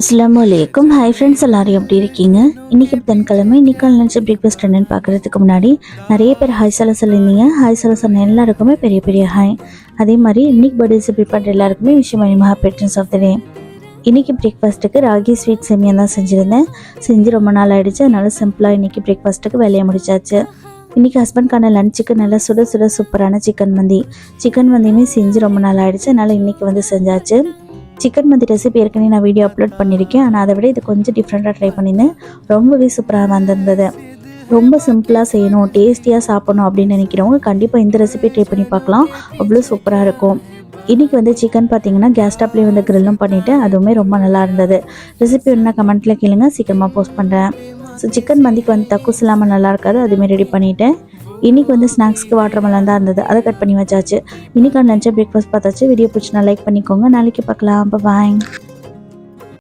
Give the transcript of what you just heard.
அஸ்ஸலாமுஅலைக்கும். Hi friends, எல்லாரும் எப்படி இருக்கீங்க? இன்றைக்கி புதன்கிழமை. இன்றைக்கான லஞ்ச் பிரேக்ஃபாஸ்ட் என்னென்னு பார்க்குறதுக்கு முன்னாடி நிறைய பேர் ஹாய் சொல்ல சொல்லியிருந்தீங்க. ஹாய் சொல்ல சொன்ன எல்லாருக்குமே பெரிய பெரிய ஹாய். அதே மாதிரி இன்றைக்கி பர்த்டே செலிப்ரேட் பண்ணுற எல்லாருக்குமே விஷயம் ஹாப்பி ரிட்டர்ன்ஸ் ஆஃப் த டே. இன்றைக்கி பிரேக்ஃபாஸ்ட்டுக்கு ராகி ஸ்வீட் சேமியா தான் செஞ்சுருந்தேன். செஞ்சு ரொம்ப நாள் ஆகிடுச்சு. அதனால் சிம்பிளாக இன்றைக்கி பிரேக்ஃபாஸ்ட்டுக்கு வேலையை முடிச்சாச்சு. இன்றைக்கி ஹஸ்பண்ட்கான லஞ்சுக்கு நல்லா சுட சுட சூப்பரான சிக்கன் மந்தியுமே செஞ்சு ரொம்ப நாள் ஆகிடுச்சு. அதனால் இன்றைக்கி செஞ்சாச்சு. சிக்கன் மந்தி ரெசிபி ஏற்கனவே நான் வீடியோ அப்லோட் பண்ணியிருக்கேன். ஆனால் அதை விட இது கொஞ்சம் டிஃப்ரெண்ட்டாக ட்ரை பண்ணியிருந்தேன். ரொம்பவே சூப்பராக வந்திருந்தது. ரொம்ப சிம்பிளாக செய்யணும், டேஸ்டியாக சாப்பிடணும் அப்படின்னு நினைக்கிறவங்க கண்டிப்பாக இந்த ரெசிபி ட்ரை பண்ணி பார்க்கலாம். அவ்வளோ சூப்பராக இருக்கும். இன்றைக்கி சிக்கன் பார்த்திங்கன்னா கேஸ் ஸ்டவ்லேயே க்ரில்லும் பண்ணிவிட்டேன். அதுவுமே ரொம்ப நல்லா இருந்தது. ரெசிபி ஒன்றா கமெண்ட்டில் கேளுங்க, சீக்கிரமாக போஸ்ட் பண்ணுறேன். ஸோ சிக்கன் மந்திக்கு தக்கூஸ் இல்லாமல் நல்லா இருக்காது, அதுமாரி ரெடி பண்ணிவிட்டேன். இன்றைக்கி ஸ்நாக்ஸ்க்கு வாட்டர்மெலன் தான் இருந்தது, அதை கட் பண்ணி வச்சாச்சு. இன்றைக்கான லஞ்சை பிரேக்ஃபாஸ்ட் பார்த்தாச்சு. வீடியோ பிடிச்சினா லைக் பண்ணிக்கோங்க. நாளைக்கு பார்க்கலாம். பாய்.